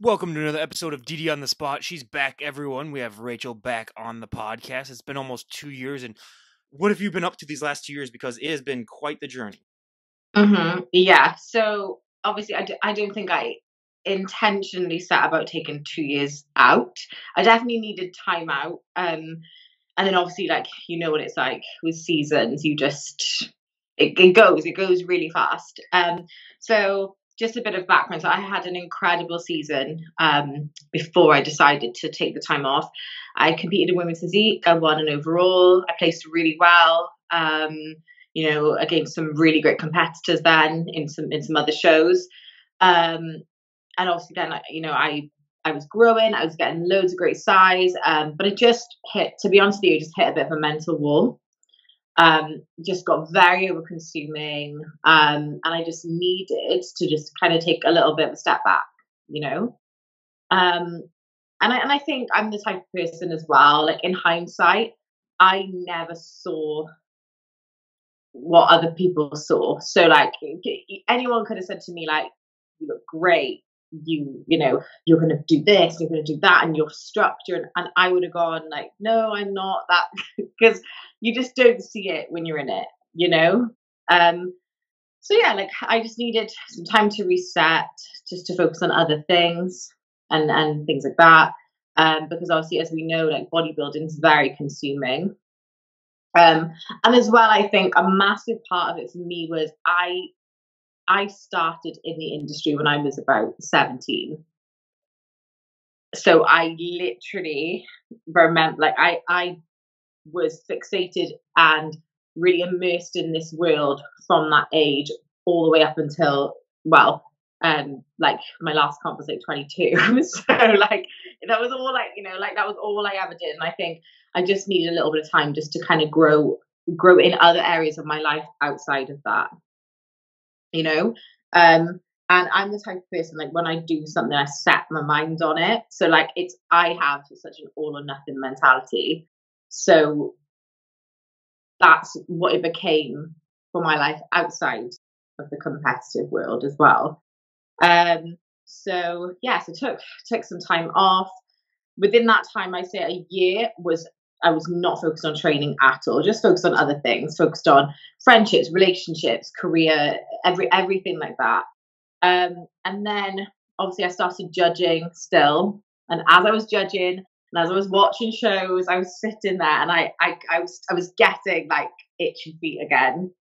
Welcome to another episode of DD on the Spot. She's back, everyone. We have Rachael back on the podcast. It's been almost 2 years, and what have you been up to these last 2 years? Because it has been quite the journey. Yeah. So obviously, I don't think I intentionally set about taking 2 years out. I definitely needed time out. And then obviously, like what it's like with seasons. You just it goes really fast. So just a bit of background. So I had an incredible season before I decided to take the time off. I competed in women's physique. I won an overall. I placed really well. Against some really great competitors then in some other shows. Um, and obviously then I was growing, I was getting loads of great size, but it just hit, to be honest with you, it just hit a bit of a mental wall. Just got very over consuming, and I just needed to just kind of take a little bit of a step back, you know. Um, and I think I'm the type of person as well. Like in hindsight, I never saw what other people saw. So like anyone could have said to me like, "You look great. You're going to do this. You're going to do that, and your structure." And I would have gone like, "No, I'm not that," because you just don't see it when you're in it. You know. Um. So yeah, like I just needed some time to reset, just to focus on other things and things like that. Because obviously, as we know, like bodybuilding is very consuming. Um, and as well, I think a massive part of it for me was I started in the industry when I was about 17. So I literally remember, like I was fixated and really immersed in this world from that age all the way up until, well, like my last comp was like 22. So like that was all like that was all I ever did. And I think I just needed a little bit of time just to kind of grow in other areas of my life outside of that, you know. And I'm the type of person, like when I do something I set my mind on it. So like I have such an all or nothing mentality. So that's what it became for my life outside of the competitive world as well. So yeah, so took some time off. Within that time, I say a year was I was not focused on training at all, just focused on other things, focused on friendships, relationships, career, everything like that. And then obviously I started judging still, and as I was judging and as I was watching shows, I was sitting there and I was getting like itchy feet again.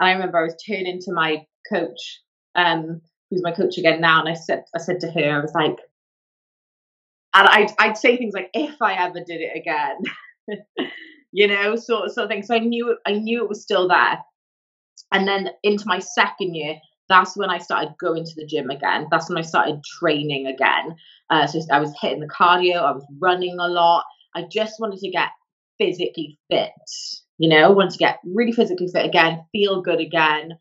And I remember I was turning to my coach, who's my coach again now, and I said to her, I was like, and I'd say things like, if I ever did it again, sort of thing. So I knew it was still there. And then into my second year, that's when I started going to the gym again. That's when I started training again. So I was hitting the cardio, I was running a lot. I just wanted to get physically fit, wanted to get really physically fit again, feel good again.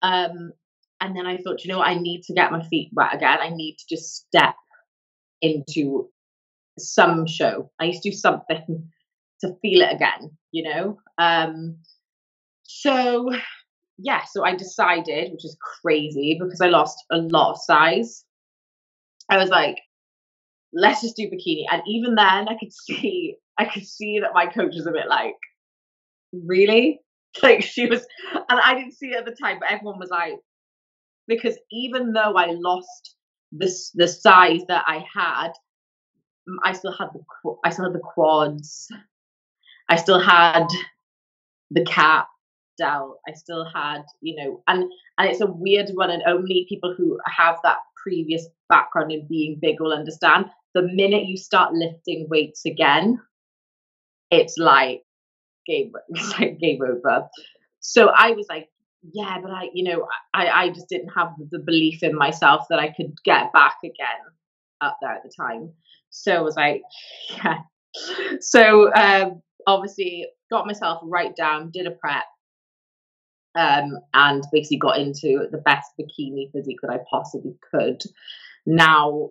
Um, and then I thought, I need to get my feet wet again. I need to just step into some show. I need to do something to feel it again. So yeah, so I decided, which is crazy because I lost a lot of size. I was like, let's just do bikini. And even then I could see that my coach was a bit like, really? Like she was, and I didn't see it at the time, but everyone was like, because even though I lost the size that I had, I still had the quads. I still had the cap delt. I still had, and it's a weird one, and only people who have that previous background in being big will understand. The minute you start lifting weights again, it's like it's like game over. So I was like, yeah, but I just didn't have the belief in myself that I could get back again up there at the time. So I was like, yeah. So obviously got myself right down, did a prep, and basically got into the best bikini physique that I possibly could. Now,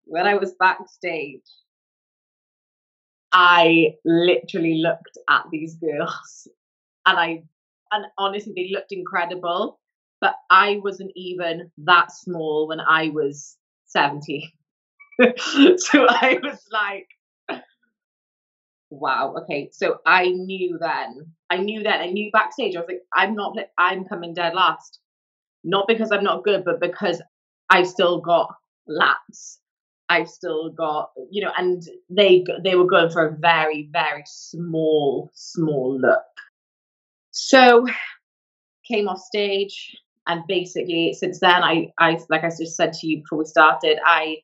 when I was backstage, I literally looked at these girls, and honestly, they looked incredible, but I wasn't even that small when I was 70. So I was like, wow, okay. So I knew backstage, I was like, I'm coming dead last. Not because I'm not good, but because I've still got lats. I've still got, and they were going for a very, very small look. So came off stage, and basically since then, I like I just said to you before we started, I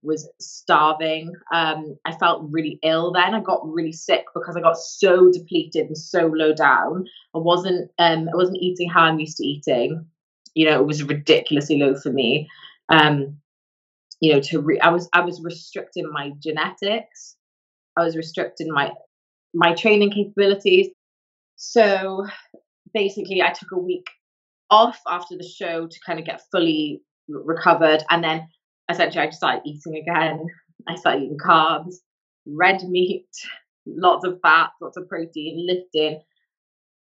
was starving. I felt really ill then. I got really sick because I got so depleted and so low down. I wasn't eating how I'm used to eating. It was ridiculously low for me. I was restricting my genetics. I was restricting my training capabilities. So basically, I took a week off after the show to kind of get fully recovered, and then essentially I just started eating again. I started eating carbs, red meat, lots of fat, lots of protein, lifting,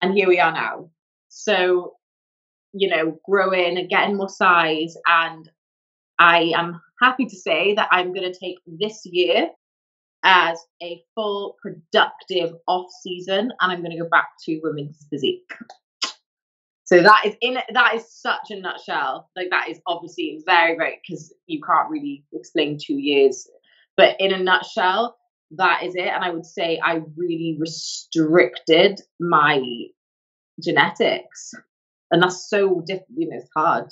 and here we are now. So, growing and getting more size, and I am happy to say that I'm going to take this year as a full productive off season, and I'm going to go back to women's physique. So that is such a nutshell. Like, that is obviously very, very, because you can't really explain 2 years, but in a nutshell, that is it. And I would say I really restricted my genetics, and that's so difficult. It's hard.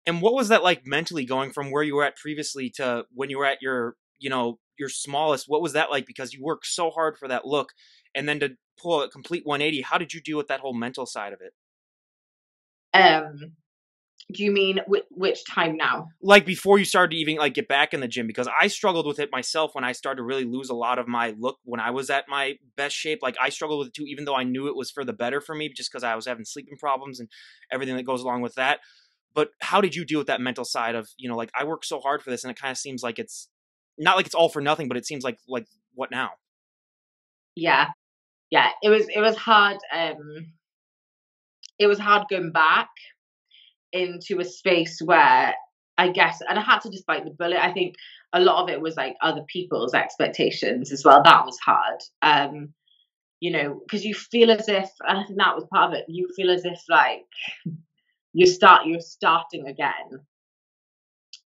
And what was that like mentally, going from where you were at previously to when you were at your smallest? What was that like? Because you worked so hard for that look, and then to pull a complete 180. How did you deal with that whole mental side of it? Um, do you mean which time now? Like before you started to even like get back in the gym, because I struggled with it myself when I started to really lose a lot of my look when I was at my best shape. Like, I struggled with it too, even though I knew it was for the better for me, just because I was having sleeping problems and everything that goes along with that. But how did you deal with that mental side of, like, I worked so hard for this, and it kind of seems like it's not like it's all for nothing, but it seems like what now? Yeah, yeah. It was hard. It was hard going back into a space where, I guess, and I had to just bite the bullet. I think a lot of it was like other people's expectations as well. That was hard. Because you feel as if, and I think that was part of it. You feel as if like you're starting again.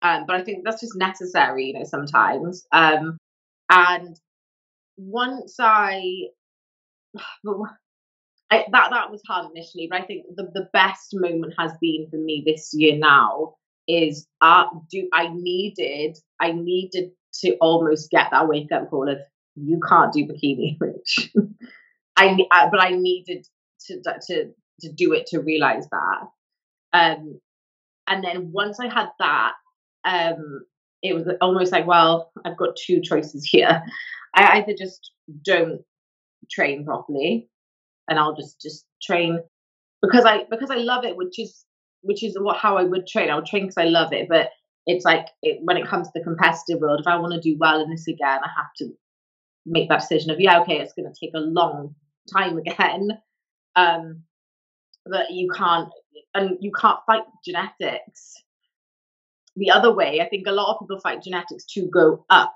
But I think that's just necessary, sometimes. And once that was hard initially, but I think the best moment has been for me this year now is I needed to almost get that wake up call of, you can't do bikini, Rich. But I needed to do it to realize that. And then once I had that, it was almost like, well, I've got two choices here. I either just don't train properly, and I'll just train because I love it, which is how I would train. I would train because I love it, but it's like, when it comes to the competitive world, if I want to do well in this again, I have to make that decision of, yeah, okay, it's going to take a long time again, but you can't fight genetics the other way. I think a lot of people fight genetics to go up,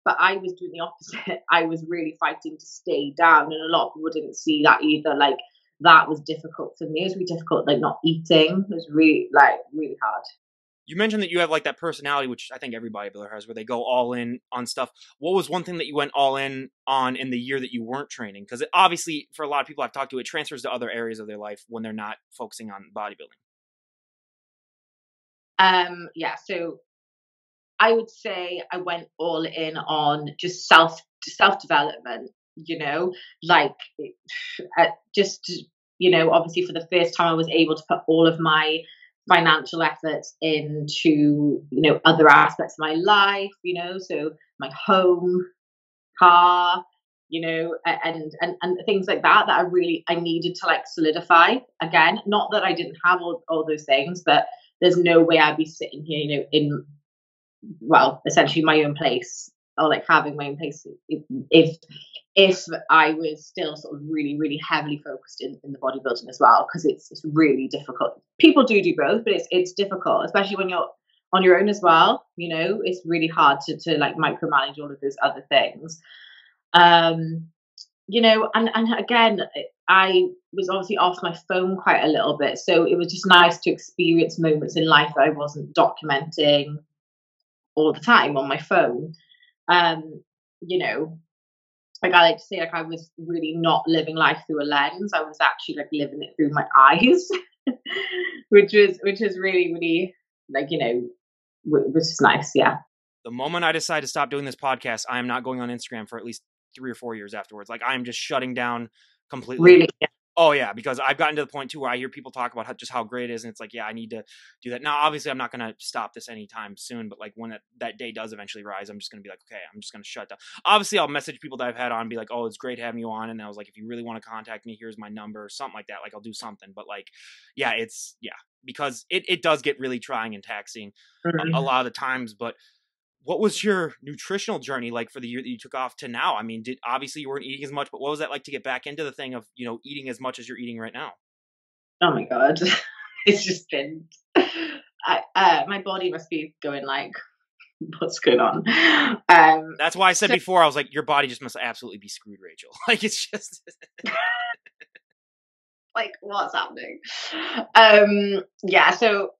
but I was doing the opposite. I was really fighting to stay down, and a lot of people didn't see that either. Like, that was difficult for me. It was really difficult, like not eating. It was really hard. You mentioned that you have like that personality, which I think every bodybuilder has, where they go all in on stuff. What was one thing that you went all in on in the year that you weren't training? Because obviously, for a lot of people I've talked to, it transfers to other areas of their life when they're not focusing on bodybuilding. Yeah. So I would say I went all in on just self development. Like, just obviously for the first time I was able to put all of my financial efforts into other aspects of my life. So my home, car, and things like that I needed to like solidify again. Not that I didn't have all those things, but there's no way I'd be sitting here, in, well, essentially my own place, or like having my own place, if I was still sort of really, really heavily focused in the bodybuilding as well, because it's really difficult. People do both, but it's difficult, especially when you're on your own as well. It's really hard to like micromanage all of those other things. Um, and again, I was obviously off my phone quite a little bit, so it was just nice to experience moments in life that I wasn't documenting all the time on my phone. Um, you know, like I like to say, like I was really not living life through a lens. I was actually like living it through my eyes, which is really, really like, which is nice. Yeah. The moment I decide to stop doing this podcast, I am not going on Instagram for at least 3 or 4 years afterwards. Like I am just shutting down completely. Really. Yeah. Oh yeah, because I've gotten to the point too where I hear people talk about just how great it is, and it's like, yeah, I need to do that. Now, obviously, I'm not going to stop this anytime soon, but like when that day does eventually rise, I'm just going to be like, okay, I'm just going to shut down. Obviously, I'll message people that I've had on, and be like, oh, it's great having you on, and I was like, if you really want to contact me, here's my number, or something like that. Like I'll do something, but like, yeah, because it does get really trying and taxing a lot of the times, but. What was your nutritional journey like for the year that you took off to now? I mean, obviously you weren't eating as much, but what was that like to get back into the thing of, eating as much as you're eating right now? Oh my god, it's just been. My body must be going like, what's going on? That's why I said So before, I was like, your body just must absolutely be screwed, Rachael. Like it's just. like, what's happening? Yeah. So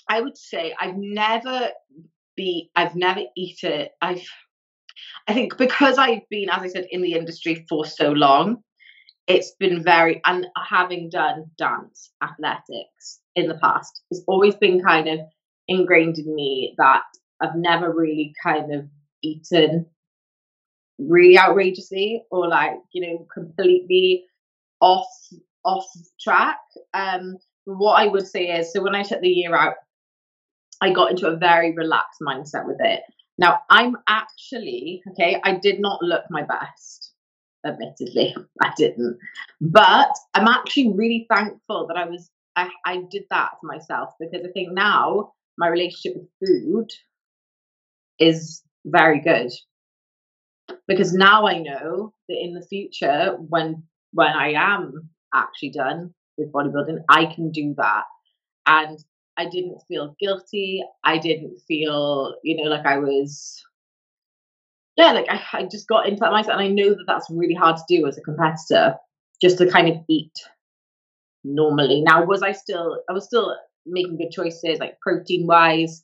I would say I've never eaten. I think because I've been, as I said, in the industry for so long, it's been and having done dance athletics in the past, it's always been kind of ingrained in me that I've never really kind of eaten really outrageously or like, completely off off track. What I would say is, so when I took the year out, I got into a very relaxed mindset with it. Now, I'm actually, okay, I did not look my best, admittedly. I didn't. But I'm actually really thankful that I did that for myself, because I think now my relationship with food is very good, because now I know that in the future, when I am actually done with bodybuilding, I can do that. And I didn't feel guilty. I didn't feel, like I was, yeah, like I just got into that mindset. And I know that that's really hard to do as a competitor, just to kind of eat normally. Now, I was still making good choices, like protein wise,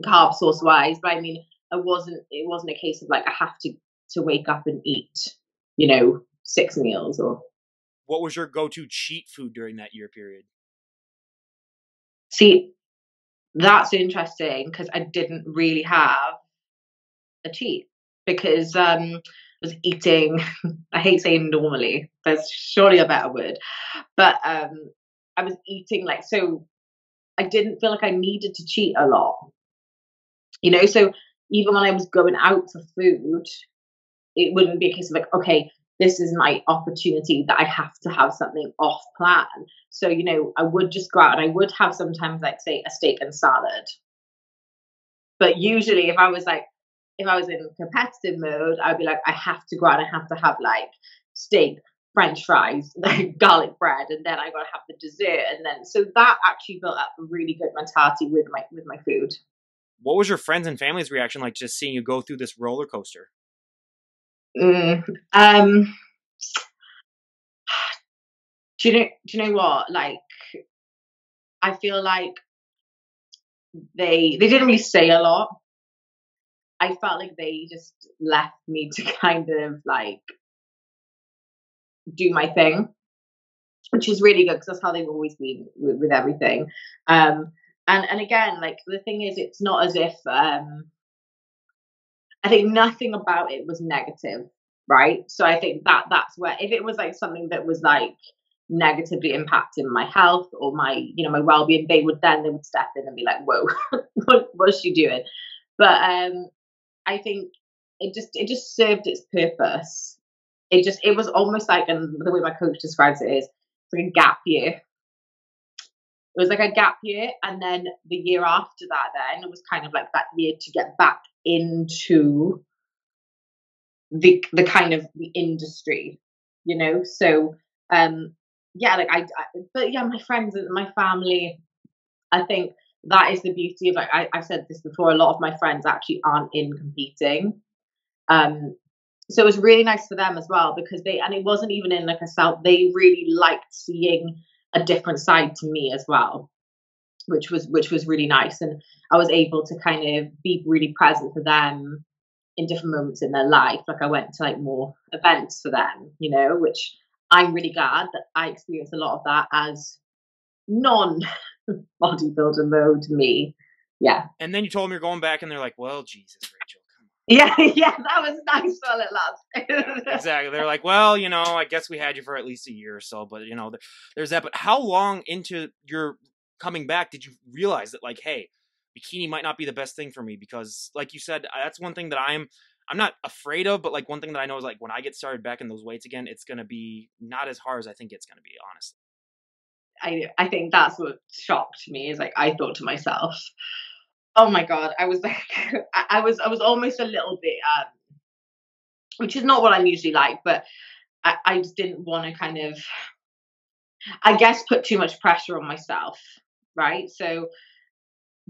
carb source wise, but I mean, it wasn't a case of like, I have to wake up and eat, 6 meals or. What was your go-to cheat food during that year period? See, that's interesting, because I didn't really have a cheat, because I was eating. I hate saying normally. There's surely a better word, but I was eating like so. I didn't feel like I needed to cheat a lot, So even when I was going out for food, it wouldn't be a case of like, okay, this is my opportunity that I have to have something off plan. So I would just go out and I would have sometimes like say a steak and salad. But usually, if I was in competitive mode, I'd be like, I have to go out and I have to have like steak, French fries, like garlic bread, and then I got to have the dessert, and then so that actually built up a really good mentality with my food. What was your friends and family's reaction like just seeing you go through this roller coaster? Mm, um, do you know what? Like, I feel like they didn't really say a lot. I felt like they just left me to kind of like do my thing, which is really good because that's how they've always been with everything. And again, like the thing is, it's not as if I think nothing about it was negative, right? So I think that's where, if it was like something that was like negatively impacting my health or my my well-being, they would step in and be like, whoa, what's she doing? But I think it just served its purpose. It was almost like, and the way my coach describes it is, it's like a gap year. It was like a gap year, and then the year after that, then it was kind of like that year to get back into the kind of the industry, So yeah, like but yeah, my friends and my family, I think that is the beauty of, like, I've said this before, a lot of my friends actually aren't in competing. Um, so it was really nice for them as well, because and it wasn't even in like a self, they really liked seeing a different side to me as well, which was really nice. And I was able to kind of be really present for them in different moments in their life. Like I went to like more events for them, which I'm really glad that I experienced a lot of that as non bodybuilder mode me. Yeah. And then you told them you're going back, and they're like, "Well, Jesus, Rachael, come on." Yeah, yeah, that was nice while it Yeah, lasted. exactly. They're like, "Well, I guess we had you for at least a year or so, but there's that." But how long into your coming back did you realize that, like, hey, bikini might not be the best thing for me? Because, like you said, that's one thing that I'm not afraid of, but like one thing that I know is like when I get started back in those weights again, it's gonna be not as hard as I think it's gonna be, honestly. I think that's what shocked me, is like I thought to myself, oh my god, I was like, I was almost a little bit, which is not what I'm usually like, but I just didn't want to kind of, I guess, put too much pressure on myself, right? So,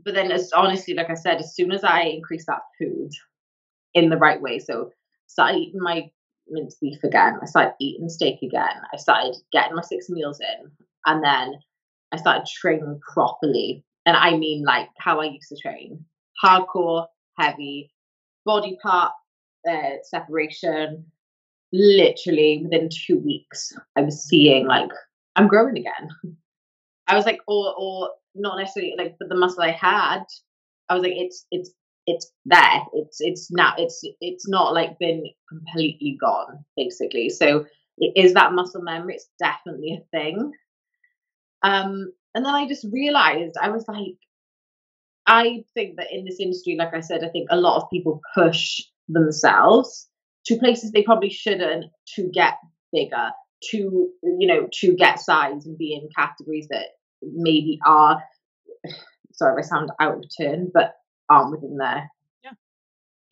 but then, as honestly, like I said, as soon as I increased that food in the right way, so started eating my minced beef again, I started eating steak again, I started getting my 6 meals in, and then I started training properly. And I mean like how I used to train. Hardcore, heavy, body part separation. Literally within 2 weeks, I was seeing like I'm growing again. I was like, or not necessarily like, but the muscle I had, I was like, it's there. It's now it's not like been completely gone, basically. So it is that muscle memory. It's definitely a thing. And then I just realized, I was like, I think that in this industry, like I said, I think a lot of people push themselves to places they probably shouldn't, to get bigger, to get size and be in categories that maybe are, sorry if I sound out of turn, but aren't within Yeah,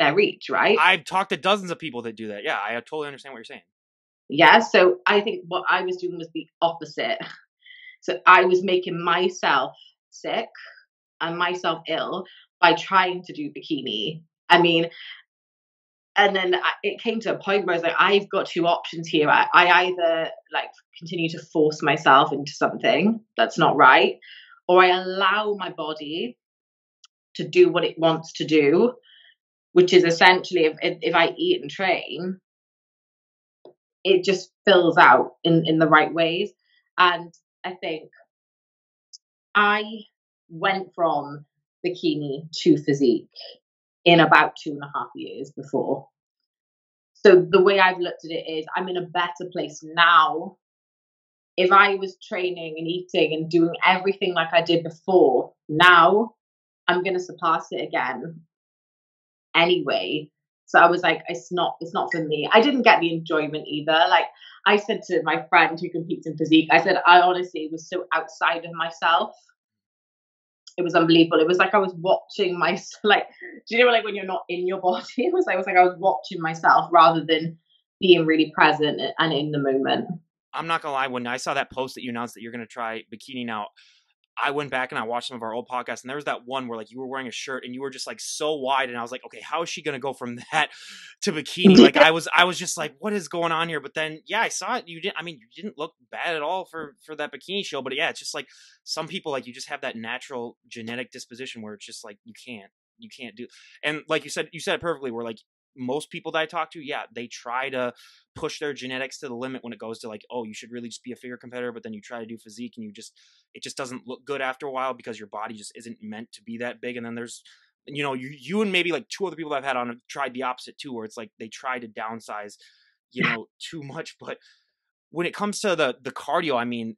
their reach, right? I've talked to dozens of people that do that. Yeah, I totally understand what you're saying. Yeah. So I think what I was doing was the opposite. So I was making myself sick and myself ill by trying to do bikini. I mean, and then it came to a point where I was like, I've got two options here. I either like continue to force myself into something that's not right, or I allow my body to do what it wants to do, which is essentially, if I eat and train, it just fills out in the right ways. And I think I went from bikini to physique in about 2.5 years before. So the way I've looked at it is, I'm in a better place now. If I was training and eating and doing everything like I did before, now I'm going to surpass it again anyway. So I was like, it's not for me. I didn't get the enjoyment either. Like I said to my friend who competes in physique, I said, I honestly was so outside of myself. It was unbelievable. It was like I was watching my, like, do you know, like when you're not in your body? It was like I was watching myself rather than being really present and in the moment. I'm not gonna lie, when I saw that post that you announced that you're gonna try bikini now, I went back and I watched some of our old podcasts, and there was that one where like you were wearing a shirt and you were just like so wide, and I was like, okay, how is she gonna go from that to bikini? Like I was just like, what is going on here? But then yeah, I saw it. You didn't look bad at all for that bikini show. But yeah, it's just like some people, like, you just have that natural genetic disposition where it's just like you can't do. And like you said it perfectly. Where like most people that I talk to, yeah, they try to push their genetics to the limit when it goes to like, oh, you should really just be a figure competitor, but then you try to do physique and it just doesn't look good after a while because your body just isn't meant to be that big. And then there's, you and maybe like two other people I've had on have tried the opposite too, where it's like they try to downsize, too much. But when it comes to the cardio, I mean,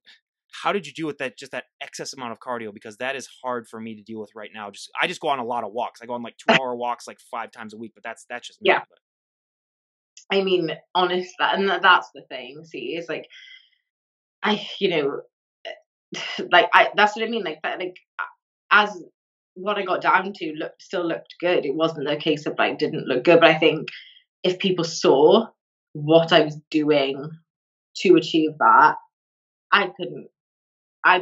how did you deal with that, just that excess amount of cardio? Because that is hard for me to deal with right now. I just go on a lot of walks. I go on like 2-hour walks like 5 times a week, but that's just me. Yeah. I mean, honest, and that's the thing. See, it's like I, like that's what I mean. Like that, like as what I got down to still looked good. It wasn't a case of like didn't look good, but I think if people saw what I was doing to achieve that, I couldn't. I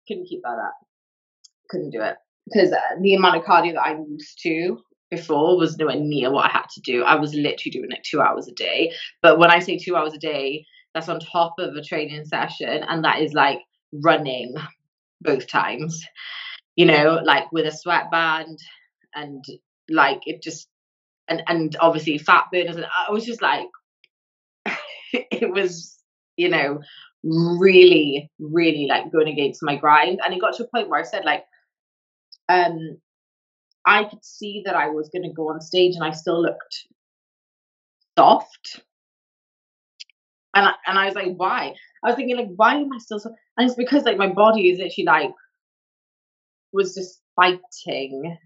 couldn't keep that up. Couldn't do it. because the amount of cardio that I used to before was nowhere near what I had to do. I was literally doing it 2 hours a day. But when I say 2 hours a day, that's on top of a training session, and that is like running both times, like with a sweatband, and like it just and obviously fat burners, and I was just like it was, really, really like going against my grind. And it got to a point where I said like, um, I could see that I was going to go on stage and I still looked soft. And I was like, why? I was thinking like, why am I still so? And it's because like my body is literally like was just fighting,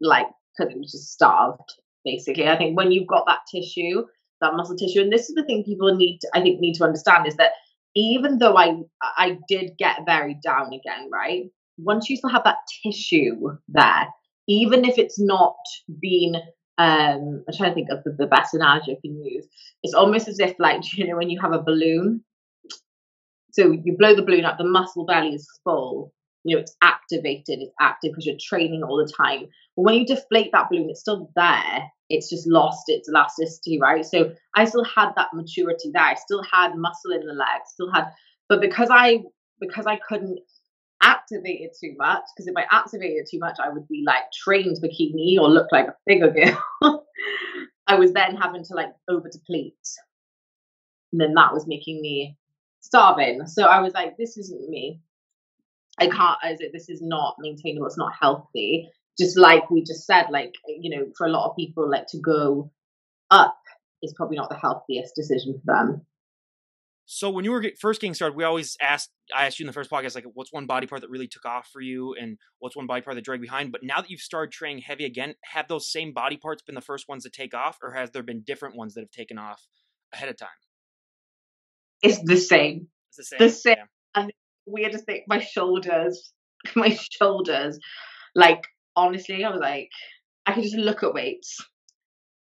like because it was just starved. Basically, I think when you've got that tissue, that muscle tissue, and this is the thing people need to understand is that even though I did get very down again, right? Once you still have that tissue there, even if it's not been I'm trying to think of the best analogy I can use. It's almost as if like when you have a balloon, so you blow the balloon up, the muscle belly is full, it's activated, it's active because you're training all the time. But when you deflate that balloon, it's still there. It's just lost its elasticity, right? So I still had that maturity there. I still had muscle in the legs, but because I couldn't activate it too much, because if I activated it too much, I would be like trained bikini or look like a figure girl. I was then having to like over deplete. And then that was making me starving. So I was like, this isn't me. I can't, this is not maintainable. It's not healthy. Just like we just said, like, for a lot of people, like to go up is probably not the healthiest decision for them. So when you were first getting started, I asked you in the first podcast, like, what's one body part that really took off for you and what's one body part that dragged behind? But now that you've started training heavy again, have those same body parts been the first ones to take off, or has there been different ones that have taken off ahead of time? It's the same. It's the same. The same. Yeah. And the weirdest thing, my shoulders, like, honestly, I was like, I could just look at weights.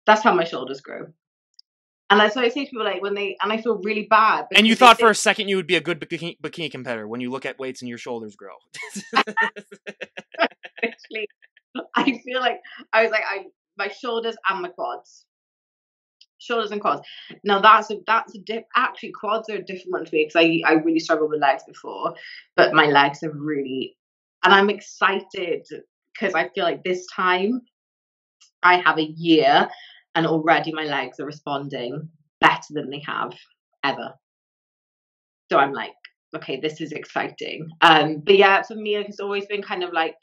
That's how my shoulders grew. And that's what I say to people, like, and I feel really bad. And you thought for a second you would be a good bikini competitor when you look at weights and your shoulders grow. Actually, I feel like I was like, my shoulders and my quads. Shoulders and quads. Now that's a dip. Actually, quads are a different one to me because I really struggled with legs before, but my legs are really, and I'm excited because I feel like this time I have a year and already my legs are responding better than they have ever. So I'm like, okay, this is exciting. But yeah, for me, it's always been kind of like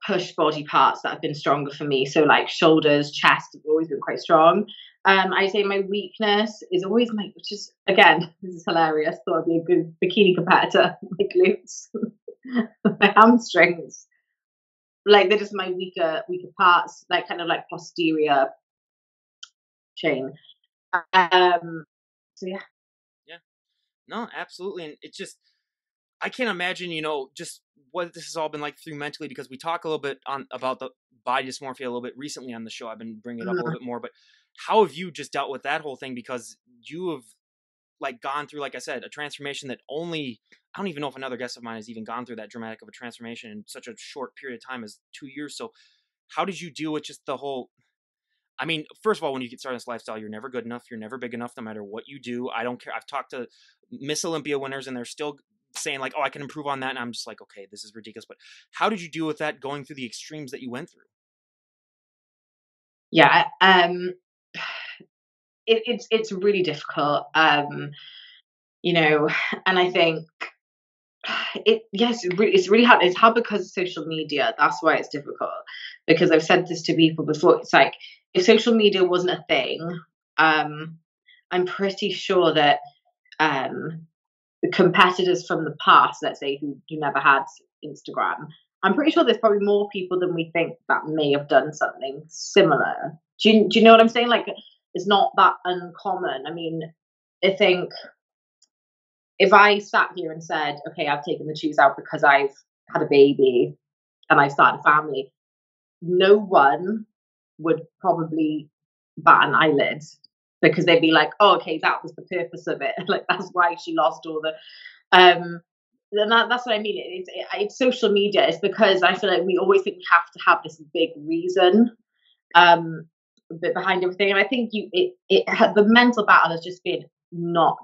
push body parts that have been stronger for me. So like shoulders, chest have always been quite strong. I say my weakness is always which is again, this is hilarious. Thought I'd be a good bikini competitor. My glutes, my hamstrings, like they're just my weaker parts, like kind of like posterior chain. So yeah. Yeah. No, absolutely, and it's just I can't imagine, just what this has all been like through mentally, because we talk a little bit about the body dysmorphia a little bit recently on the show. I've been bringing it up a little bit more, but how have you just dealt with that whole thing? Because you have like gone through, like I said, a transformation that I don't even know if another guest of mine has even gone through that dramatic of a transformation in such a short period of time as 2 years. So how did you deal with just the whole, I mean, first of all, when you get started in this lifestyle, you're never good enough. You're never big enough, no matter what you do. I don't care. I've talked to Miss Olympia winners and they're still saying like, oh, I can improve on that. And I'm just like, okay, this is ridiculous. But how did you deal with that going through the extremes that you went through? Yeah. It's really difficult. And I think it's really hard. It's hard because of social media. That's why it's difficult. Because I've said this to people before. It's like if social media wasn't a thing, I'm pretty sure that the competitors from the past, let's say who never had Instagram, I'm pretty sure there's probably more people than we think that may have done something similar. Do you know what I'm saying? Like it's not that uncommon. I mean, I think if I sat here and said, okay, I've taken the tubes out because I've had a baby and I've started a family, no one would probably bat an eyelid because they'd be like, oh, okay, that was the purpose of it. Like, that's why she lost all the. that's what I mean. It's social media. It's because I feel like we always think we have to have this big reason um bit behind everything, and I think the mental battle has just been not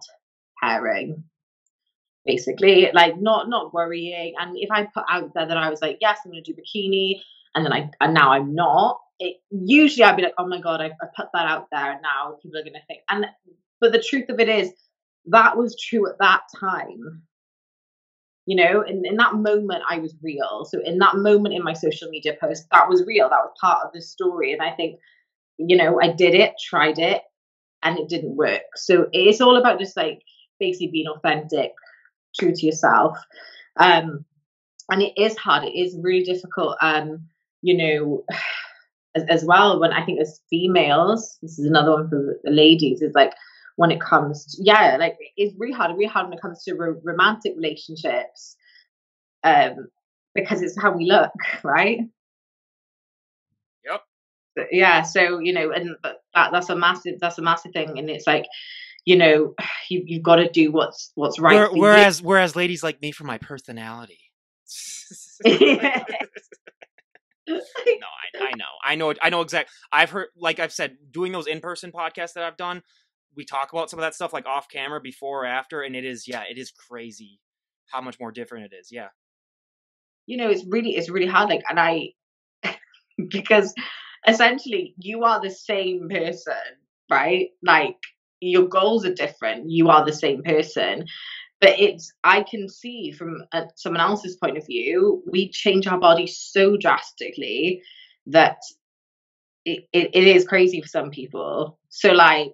caring, basically, like not worrying. And if I put out there that I was like, yes, I'm going to do bikini, and then and now I'm not, it usually I'd be like, oh my god, I put that out there and now people are going to think. And but the truth of it is that was true at that time. In that moment I was real. So in that moment in my social media post, that was real, that was part of the story. And I think, I did it, tried it, and it didn't work. So it's all about just like basically being authentic, true to yourself. And it is hard, it is really difficult. You know as well, when I think as females, this is another one for the ladies, is like when it comes to, yeah, like it's really hard when it comes to romantic relationships, um because it's how we look, right? Yep. Yeah, so and that's a massive thing. And it's like, you know you've got to do what's right for you. Whereas ladies like me for my personality. No, I know exactly. I've heard, like I've said, doing those in-person podcasts that I've done, we talk about some of that stuff like off camera, before or after, and it is crazy how much more different it is. Yeah. It's really hard, like, and I because essentially you are the same person, right? Like, your goals are different, you are the same person. But I can see from someone else's point of view, we change our body so drastically that it is crazy for some people. So like,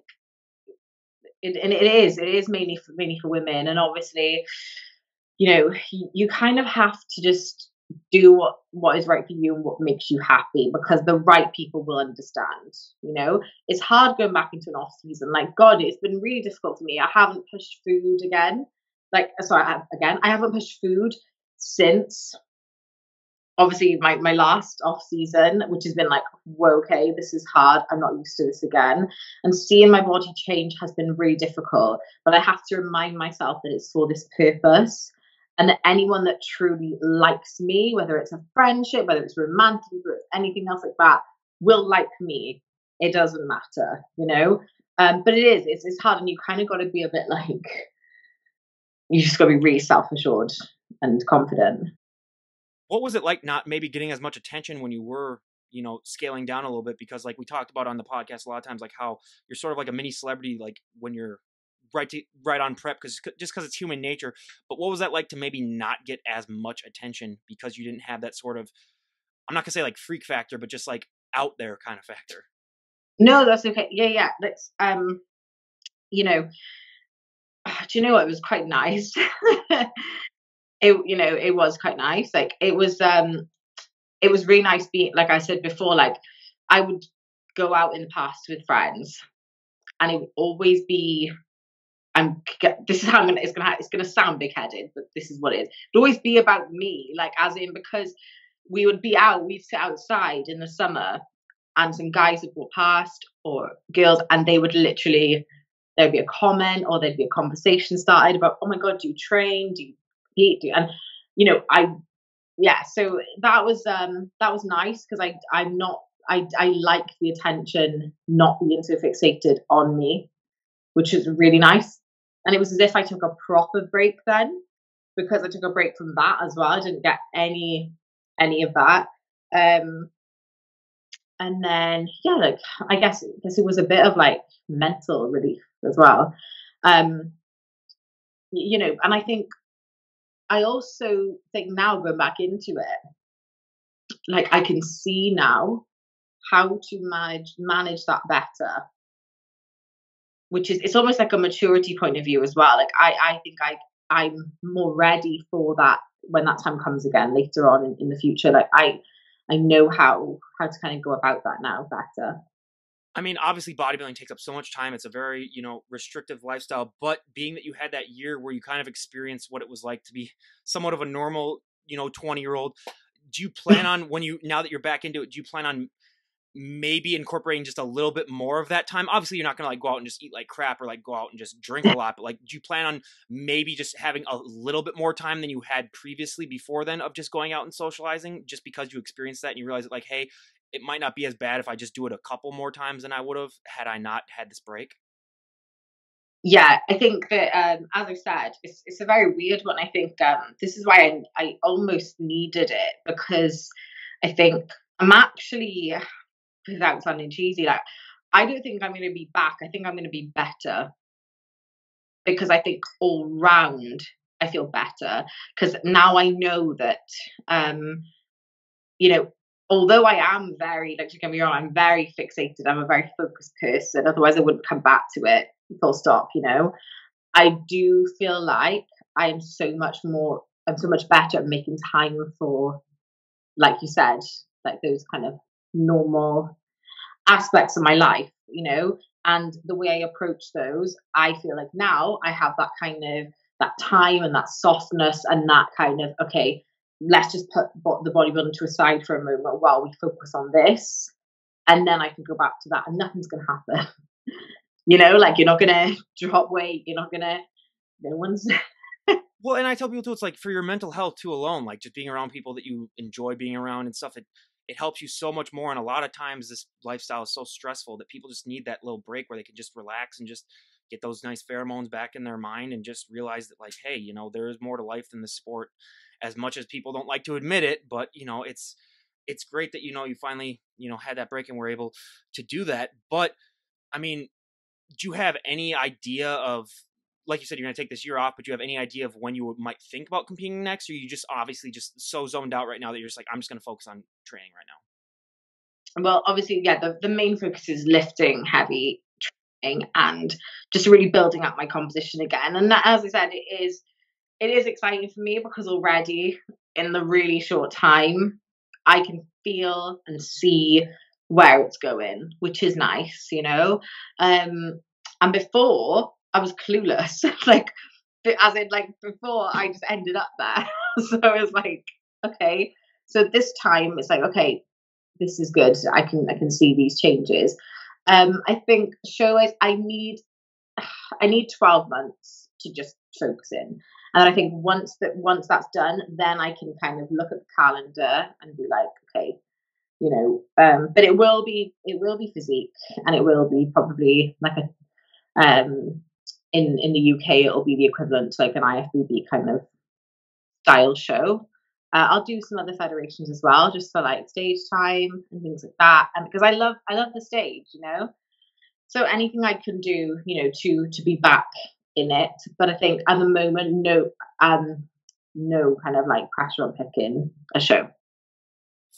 it is mainly for women. And obviously, you kind of have to just do what is right for you and what makes you happy, because the right people will understand. It's hard going back into an off season. Like, god, it's been really difficult for me. I haven't pushed food again. Like, sorry, I haven't pushed food since obviously my last off season, which has been like, whoa, okay, this is hard, I'm not used to this again. And seeing my body change has been really difficult, but I have to remind myself that it's for this purpose, and that anyone that truly likes me, whether it's a friendship, whether it's romantic, whether it's anything else like that, will like me. It doesn't matter. But it's hard, and you kind of got to be a bit like, you just got to be really self-assured and confident. What was it like not maybe getting as much attention when you were, scaling down a little bit? Because like we talked about on the podcast a lot of times, like how you're sort of like a mini celebrity, like when you're right on prep, because it's human nature. But what was that like to maybe not get as much attention because you didn't have that sort of, I'm not gonna say like freak factor, but just like out there kind of factor? No, that's okay. Yeah. Let's you know do you know what, it was quite nice. It was quite nice. Like, it was really nice being, like I said before, like, I would go out in the past with friends, and it would always be, this is how it's gonna sound big headed, but this is what it is. It'd always be about me, like, as in, because we'd sit outside in the summer, and some guys would walk past, or girls, and they would literally, there'd be a comment, or there'd be a conversation started about, oh my god, do you train, do you eat, and I yeah, so that was nice, because I'm not, I like the attention not being so fixated on me, which is really nice. And it was as if I took a proper break then, because I took a break from that as well. I didn't get any of that. Um and then, yeah, like, I guess it was a bit of like mental relief as well. Um and I also think now, going back into it, like, I can see now how to manage that better, which is, it's almost like a maturity point of view as well. Like, I think I'm more ready for that when that time comes again later on in the future. Like, I know how to kind of go about that now better. I mean, obviously bodybuilding takes up so much time. It's a very, restrictive lifestyle, but being that you had that year where you kind of experienced what it was like to be somewhat of a normal, 20-year-old, do you plan on, now that you're back into it, do you plan on maybe incorporating just a little bit more of that time. Obviously, you're not going to like go out and just eat like crap or like go out and just drink a lot, but like, do you plan on maybe just having a little bit more time than you had previously before then of just going out and socializing, just because you experienced that and you realize that like, hey, it might not be as bad if I just do it a couple more times than I would have had I not had this break? Yeah, I think that as I said, it's a very weird one. I think this is why I almost needed it, because I think I'm actually, without sounding cheesy, like I don't think I'm going to be back. I think I'm going to be better, because I think all round I feel better, because now I know that um, you know, although I am very, like, don't get me wrong, I'm very fixated. I'm a very focused person. Otherwise, I wouldn't come back to it. Full stop. I do feel like I'm so much better at making time for, like you said, like those kind of normal aspects of my life, and the way I approach those, I feel like now I have that kind of that time and that softness and that kind of, okay, let's just put the bodybuilding to a side for a moment while we focus on this, and then I can go back to that, and nothing's going to happen. Like you're not going to drop weight, you're not going to, no one's. Well, and I tell people too, it's like for your mental health too alone, like just being around people that you enjoy being around and stuff, it helps you so much more. And a lot of times this lifestyle is so stressful that people just need that little break where they can just relax and just get those nice pheromones back in their mind and just realize that like, hey, there is more to life than the sport, as much as people don't like to admit it. But it's great that you finally had that break and were able to do that. But I mean, do you have any idea of, like you said, you're going to take this year off, but do you have any idea of when you might think about competing next? Or you just obviously just so zoned out right now that you're just like, I'm just going to focus on training right now? Well, obviously, yeah, the main focus is lifting heavy training and just really building up my composition again. And that, as I said, it is exciting for me, because already in the really short time, I can feel and see where it's going, which is nice. And before I was clueless, like, as in, like, before I just ended up there. So it was like, okay, so this time it's like, okay, this is good. I can see these changes. I think show wise, I need 12 months to just focus in. And I think once that's done, then I can kind of look at the calendar and be like, okay, but it will be physique, and it will be probably like a in the UK it'll be the equivalent to like an IFBB kind of style show. I'll do some other federations as well, just for like stage time and things like that. And because I love the stage. So anything I can do, to be back in it. But I think at the moment, no kind of like pressure on picking a show.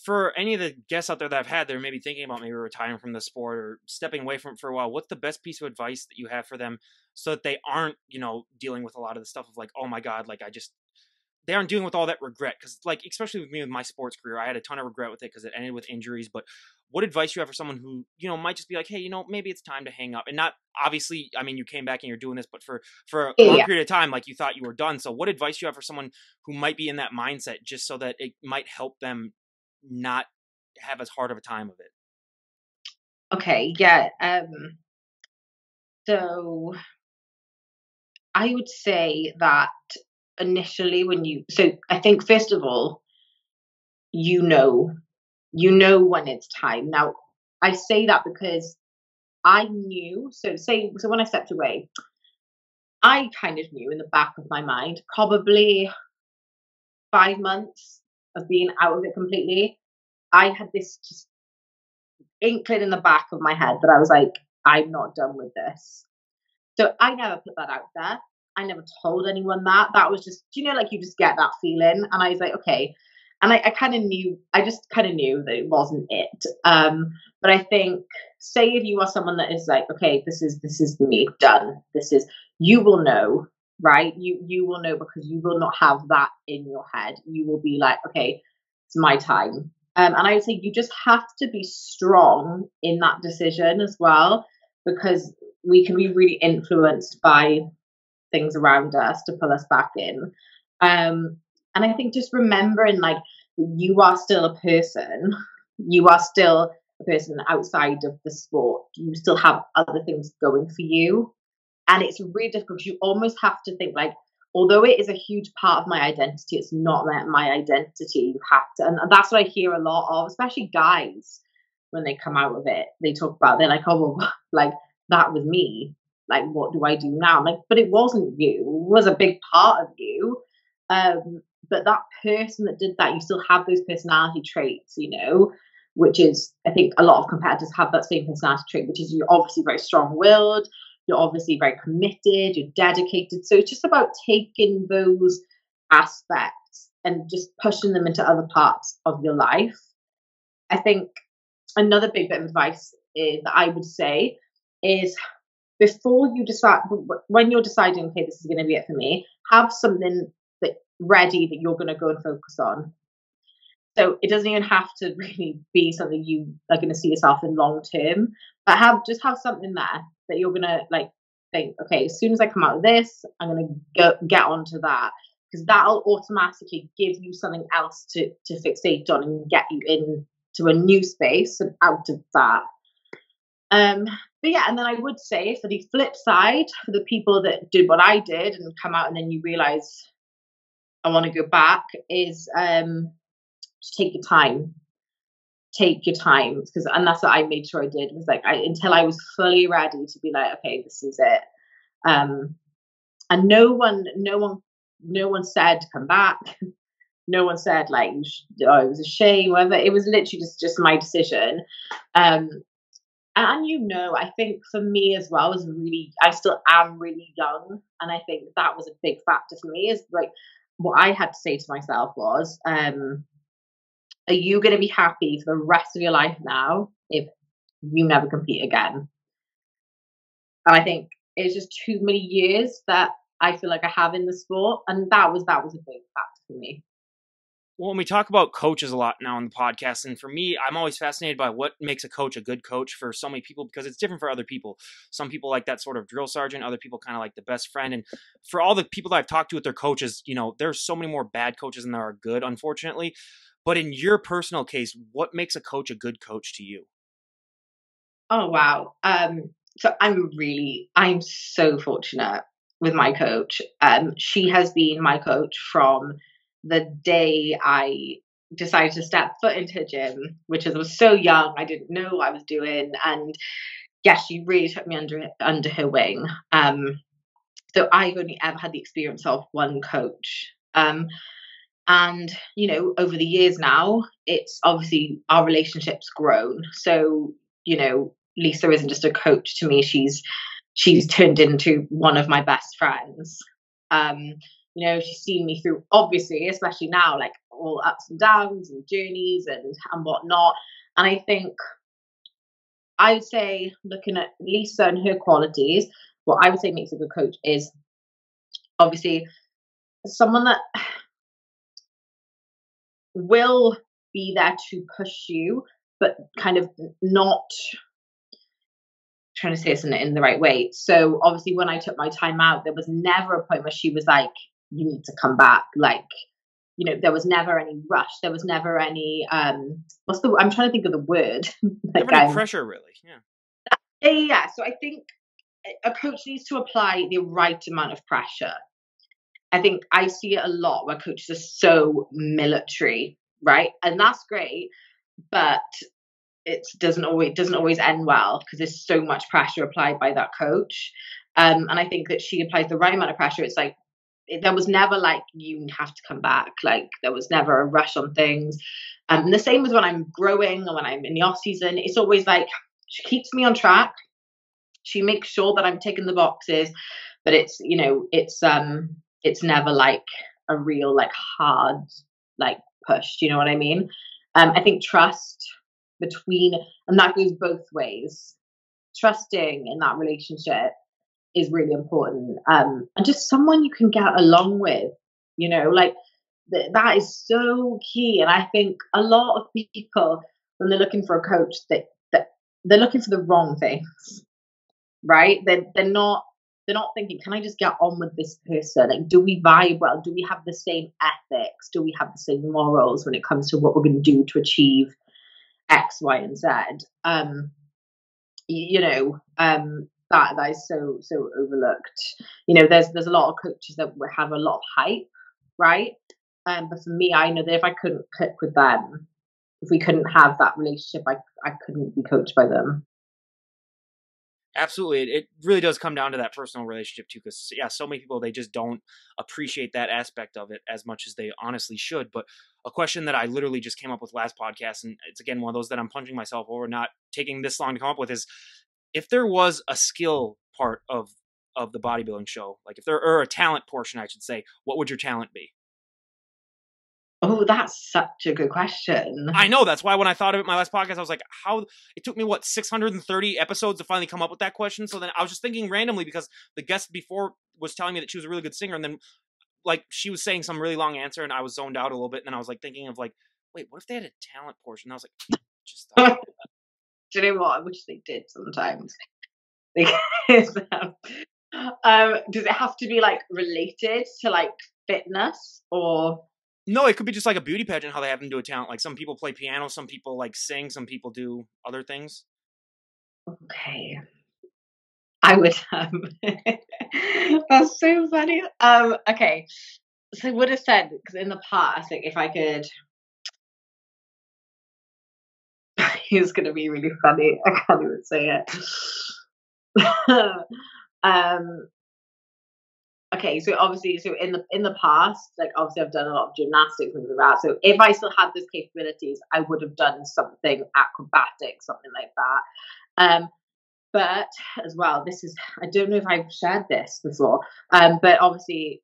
For any of the guests out there that I've had, they're maybe thinking about maybe retiring from the sport or stepping away from it for a while. What's the best piece of advice that you have for them so that they aren't, dealing with a lot of the stuff of like, oh my God, like they aren't dealing with all that regret? Because like, especially with me with my sports career, I had a ton of regret with it because it ended with injuries. But what advice you have for someone who, might just be like, hey, maybe it's time to hang up, and not obviously, I mean, you came back and you're doing this, but for a long Yeah. period of time, like you thought you were done. So what advice you have for someone who might be in that mindset, just so that it might help them not have as hard of a time of it? Okay. Yeah. So I would say that initially, so I think first of all, you know, when it's time. Now, I say that because I knew. So when I stepped away, I kind of knew in the back of my mind, probably 5 months of being out of it completely. I had this just inkling in the back of my head that I was like, I'm not done with this. So I never put that out there. I never told anyone that. That was just, like you just get that feeling. And I was like, okay. And I kind of knew, I just kind of knew that it wasn't it. But I think, say if you are someone that is like, okay, this is me done. You will know, right? You will know, because you will not have that in your head. You will be like, okay, it's my time. And I would say you just have to be strong in that decision as well, because we can be really influenced by things around us to pull us back in. And I think just remembering, like, you are still a person, you are still a a person outside of the sport, you still have other things going for you. And it's really difficult because you almost have to think like, although it is a huge part of my identity, it's not my identity. You have to, and that's what I hear a lot of, especially guys when they come out of it. They talk about, they're like, oh, well, like that was me. Like, what do I do now? I'm like, but it wasn't you. It was a big part of you. But that person that did that, you still have those personality traits, you know, which is, I think a lot of competitors have that same personality trait, which is you're obviously very strong-willed, you're obviously very committed, you're dedicated. So it's just about taking those aspects and just pushing them into other parts of your life. I think another big bit of advice that I would say is, before you decide, when you're deciding, okay, this is going to be it for me, have something that ready that you're going to go and focus on. So it doesn't even have to really be something you are going to see yourself in long term, but have something there that you're going to like think, okay, as soon as I come out of this, I'm going to get onto that, because that'll automatically give you something else to fixate on and get you into a new space and out of that. But yeah, and then I would say, for the flip side, for the people that did what I did and come out and then you realize I want to go back, is just take your time. Take your time, because, and that's what I made sure I did, was like, until I was fully ready to be like, okay, this is it. And no one said come back. No one said like, oh, it was a shame, whatever. It was literally just my decision. And you know, I think for me as well, I still am really young, and I think that was a big factor for me. Is like, what I had to say to myself was, are you going to be happy for the rest of your life now if you never compete again? And I think it's just too many years that I feel like I have in the sport, and that was a big factor for me. Well, when we talk about coaches a lot now on the podcast, and for me, I'm always fascinated by what makes a coach a good coach for so many people, because it's different for other people. Some people like that sort of drill sergeant, other people kind of like the best friend. And for all the people that I've talked to with their coaches, you know, there's so many more bad coaches than there are good, unfortunately. But in your personal case, what makes a coach a good coach to you? Oh wow. So I'm so fortunate with my coach. She has been my coach from the day I decided to step foot into a gym, which is, I was so young, I didn't know what I was doing, and yeah, she really took me under her wing. So I've only ever had the experience of one coach. And you know, over the years now, it's obviously our relationship's grown. So you know, Lisa isn't just a coach to me, she's turned into one of my best friends. You know, she's seen me through, obviously, especially now, like all ups and downs and journeys and whatnot. And I think, I would say, looking at Lisa and her qualities, what I would say makes a good coach is obviously someone that will be there to push you, but kind of not trying to say this in the right way. So obviously, when I took my time out, there was never a point where she was like, you need to come back. Like, you know, there was never any rush. There was never any, I'm trying to think of the word. Like, Never any pressure, really. Yeah. Yeah. So I think a coach needs to apply the right amount of pressure. I think I see it a lot where coaches are so military, right? And that's great, but it doesn't always end well, because there's so much pressure applied by that coach. And I think that she applies the right amount of pressure. It's like, there was never like, you have to come back. Like, there was never a rush on things. And the same as when I'm growing or when I'm in the off season, it's always like, she keeps me on track. She makes sure that I'm ticking the boxes, but it's, you know, it's never like a real like hard like push. Do you know what I mean? I think trust between, and that goes both ways. Trusting in that relationship is really important, and just someone you can get along with. You know, like that is so key. And I think a lot of people, when they're looking for a coach, that they're looking for the wrong things, right? They're not thinking, can I just get on with this person? Like, do we vibe well? Do we have the same ethics? Do we have the same morals when it comes to what we're going to do to achieve X, Y, and Z. You know, that is so overlooked. You know, there's a lot of coaches that have a lot of hype, right? But for me, I know that if I couldn't click with them, if we couldn't have that relationship, I couldn't be coached by them. Absolutely. It really does come down to that personal relationship too, because yeah, so many people, they just don't appreciate that aspect of it as much as they honestly should. But a question that I literally just came up with last podcast, and it's again one of those that I'm punching myself over not taking this long to come up with, is if there was a skill part of the bodybuilding show, like if there or a talent portion, I should say, what would your talent be? Oh, that's such a good question. I know, that's why when I thought of it my last podcast, I was like, how it took me what 630 episodes to finally come up with that question. So then I was just thinking randomly because the guest before was telling me that she was a really good singer, and then like she was saying some really long answer, and I was zoned out a little bit, and then I was like thinking of like, wait, what if they had a talent portion? And I was like, just thought. Do you know what? I wish they did sometimes. Because, does it have to be like related to like fitness or? No, it could be just like a beauty pageant, how they have them do a talent. Like some people play piano, some people like sing, some people do other things. Okay, I would. That's so funny. Okay, so I would have said because in the past, like if I could, it's gonna be really funny. I can't even say it. um, okay, so obviously, so in the past, like obviously, I've done a lot of gymnastics and things like that. So if I still had those capabilities, I would have done something acrobatic, something like that. But as well, this is I don't know if I've shared this before, but obviously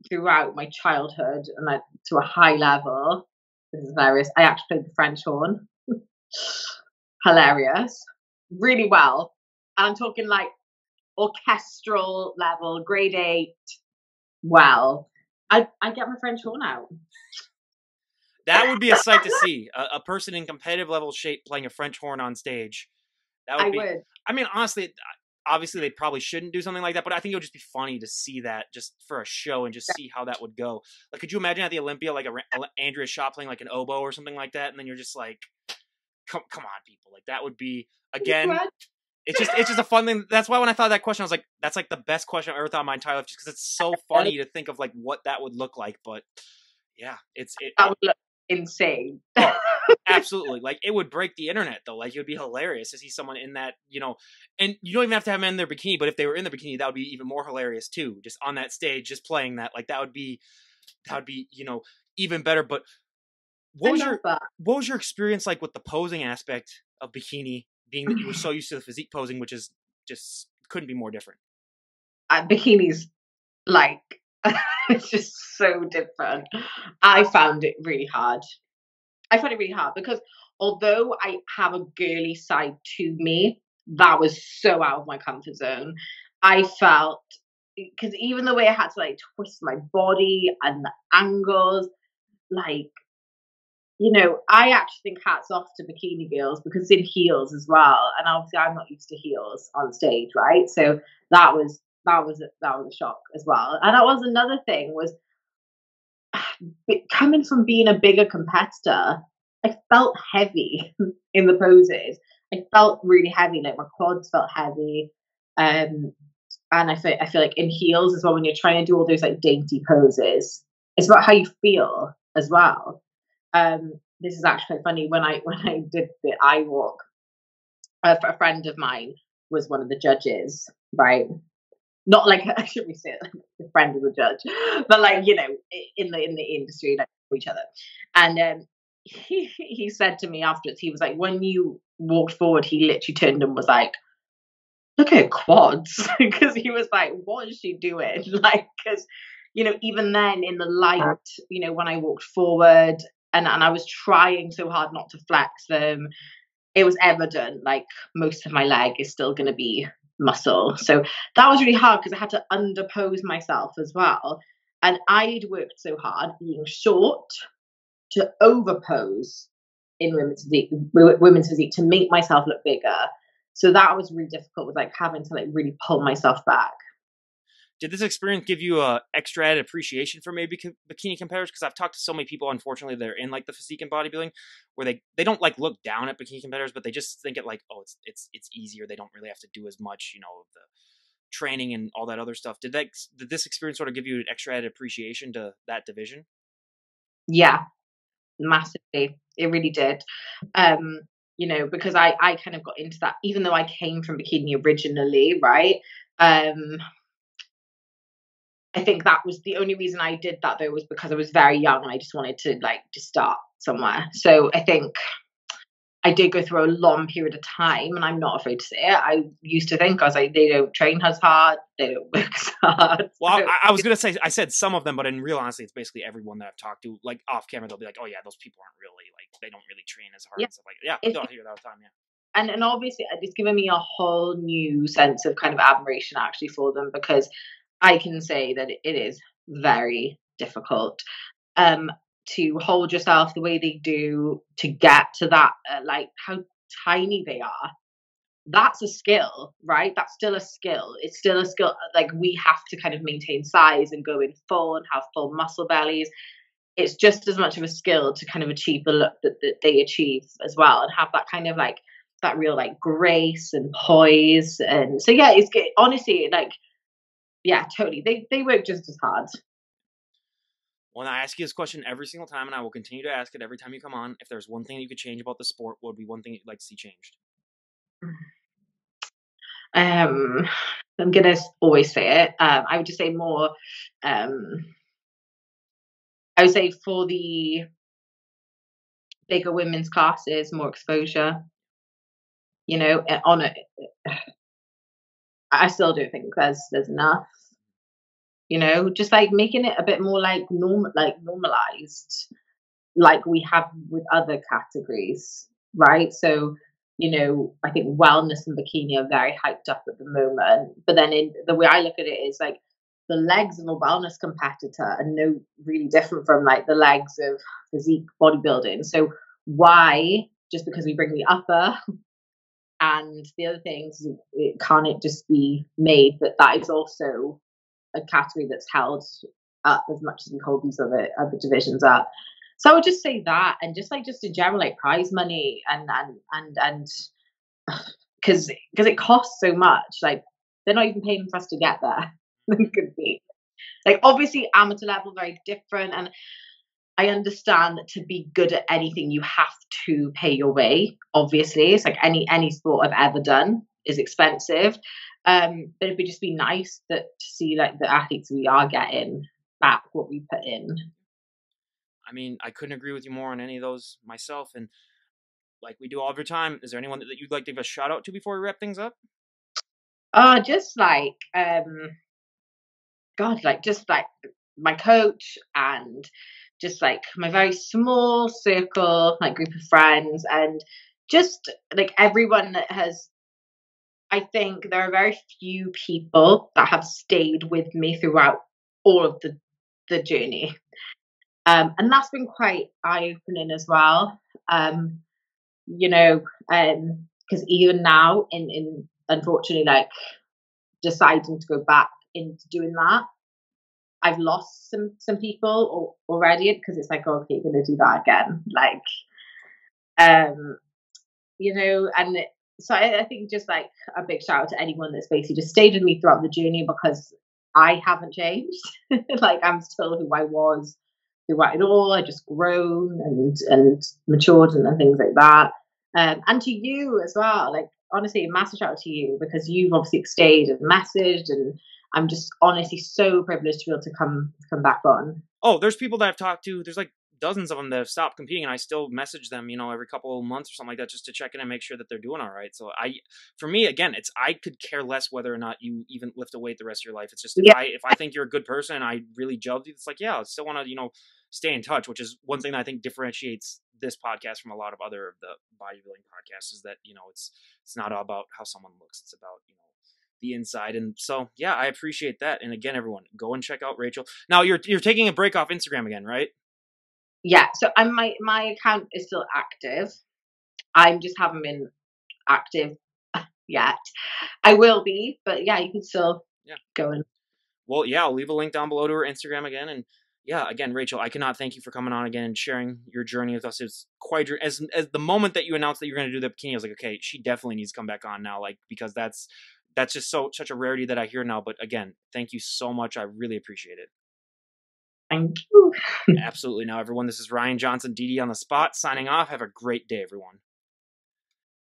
throughout my childhood and like, to a high level, this is hilarious. I actually played the French horn, hilarious, really well. And I'm talking like orchestral level, grade 8. Well, I get my French horn out. That would be a sight to see. A person in competitive level shape playing a French horn on stage. That would I be. would. I mean, honestly, obviously they probably shouldn't do something like that, but I think it would just be funny to see that just for a show and just see how that would go. Like, could you imagine at the Olympia like a Andrea Shaw playing like an oboe or something like that, and then you're just like, come on, people, like that would be again. It's just a fun thing. That's why when I thought of that question, I was like, that's like the best question I've ever thought in my entire life, just because it's so funny to think of like what that would look like. But yeah, That would look insane. oh, absolutely. Like it would break the internet though. Like it would be hilarious to see someone in that, and you don't even have to have them in their bikini, but if they were in the bikini, that would be even more hilarious too. Just on that stage, just playing that, like that would be, even better. But I what was love your that. what was your experience like with the posing aspect of bikini, being that you were so used to the physique posing, which is just couldn't be more different. Bikinis, like, it's just so different. I found it really hard. I found it really hard because although I have a girly side to me, that was so out of my comfort zone. I felt because even the way I had to like twist my body and the angles, like, I actually think hats off to bikini girls because it's in heels as well. And obviously I'm not used to heels on stage, right? So that was a shock as well. And that was another thing was coming from being a bigger competitor, I felt heavy in the poses. I felt really heavy, like my quads felt heavy. Um, and I feel like in heels as well, when you're trying to do all those like dainty poses, it's about how you feel as well. This is actually quite funny. When I did the eye walk, a friend of mine was one of the judges, right? Not like I should be saying like a friend of the judge, but like in the industry, like each other. And he said to me afterwards, he was like, when you walked forward, he literally turned and was like, "Look at her quads," because he was like, "What is she doing?" Like, because even then in the light, when I walked forward and I was trying so hard not to flex them, it was evident like most of my leg is still going to be muscle. So that was really hard because I had to underpose myself as well. And I'd worked so hard being short to overpose in women's physique to make myself look bigger. So that was really difficult with like having to like really pull myself back. did this experience give you a extra added appreciation for maybe bikini competitors? Because I've talked to so many people, unfortunately, that are in like the physique and bodybuilding, where they don't like look down at bikini competitors, but they just think it like, oh, it's easier. They don't really have to do as much, you know, of the training and all that other stuff. Did this experience sort of give you an extra added appreciation to that division? Yeah, massively. It really did. You know, because I kind of got into that, even though I came from bikini originally, right? I think that was the only reason I did that, though, was because I was very young and I just wanted to like just start somewhere. So I think I did go through a long period of time, and I'm not afraid to say it. I used to think, I was like, they don't train as hard, they don't work as hard. Well, So, I was gonna say, I said some of them, but in real honesty, it's basically everyone that I've talked to. Like off camera, they'll be like, "Oh yeah, those people aren't really like they don't really train as hard yeah, and stuff like." Yeah, it's, they'll hear that all the time. Yeah. and obviously it's given me a whole new sense of kind of admiration actually for them, because I can say that it is very difficult um to hold yourself the way they do, to get to that like how tiny they are. That's a skill, right? That's still a skill. It's still a skill. Like, we have to kind of maintain size and go in full and have full muscle bellies. It's just as much of a skill to kind of achieve the look that they achieve as well, and have that kind of like that real like grace and poise. And so yeah, honestly like, yeah, totally. They work just as hard. Well, I ask you this question every single time, and I will continue to ask it every time you come on. If there's one thing you could change about the sport, what would be one thing you'd like to see changed? Um, I'm gonna always say it. I would just say more. Um, I would say for the bigger women's classes, more exposure. You know, on it, I still don't think there's enough. You know, just like making it a bit more like normalized, like we have with other categories, right? So, you know, I think wellness and bikini are very hyped up at the moment. But then in the way I look at it is like the legs of a wellness competitor are no really different from like the legs of physique bodybuilding. So why, just because we bring the upper and the other things, can't it just be made that that is also a category that's held up as much as we hold these other divisions up? So I would just say that, and just in general, like prize money, and because it costs so much. Like, they're not even paying for us to get there. It could be like, obviously amateur level very different, and I understand that to be good at anything you have to pay your way. Obviously, it's like any sport I've ever done is expensive. But it'd just be nice that to see like the athletes we are getting back what we put in. I mean, I couldn't agree with you more on any of those myself. And like we do all every time, is there anyone that you'd like to give a shout out to before we wrap things up? Just like God, like just like my coach, and just like my very small circle, like group of friends, and just like everyone that has. I think there are very few people that have stayed with me throughout all of the journey, and that's been quite eye opening as well. You know, because even now, in unfortunately, like deciding to go back into doing that, I've lost some people already, because it's like, okay, you're gonna do that again, like, um, you know, and so I think just like a big shout out to anyone that's basically just stayed with me throughout the journey, because I haven't changed. Like, I'm still who I was throughout it all. I just grown and matured and things like that. And to you as well, like, honestly, a massive shout out to you, because you've obviously stayed and messaged, and I'm just honestly so privileged to be able to come back on. Oh, there's people that I've talked to. There's like dozens of them that have stopped competing, and I still message them, you know, every couple of months or something like that, just to check in and make sure that they're doing all right. So for me, again, I could care less whether or not you even lift a weight the rest of your life. It's just Yeah, if I think you're a good person and I really gelled you, it's like, yeah, I still want to, you know, stay in touch, which is one thing that I think differentiates this podcast from a lot of other of the bodybuilding podcasts, is that, you know, it's not all about how someone looks. It's about, you know, the inside. And so, yeah, I appreciate that. And again, everyone, go and check out Rachael. Now you're taking a break off Instagram again, right? yeah. So my account is still active. I'm just haven't been active yet. I will be, but yeah, you can still Yeah. go and Well, yeah, I'll leave a link down below to her Instagram again. And yeah, again, Rachael, I cannot thank you for coming on again and sharing your journey with us. It's quite as the moment that you announced that you're going to do the bikini, I was like, okay, she definitely needs to come back on now, like because that's just such a rarity that I hear now. But again, thank you so much. I really appreciate it. Thank you. Absolutely. Now, everyone, this is Ryan Johnson, DD on the spot, signing off. Have a great day, everyone.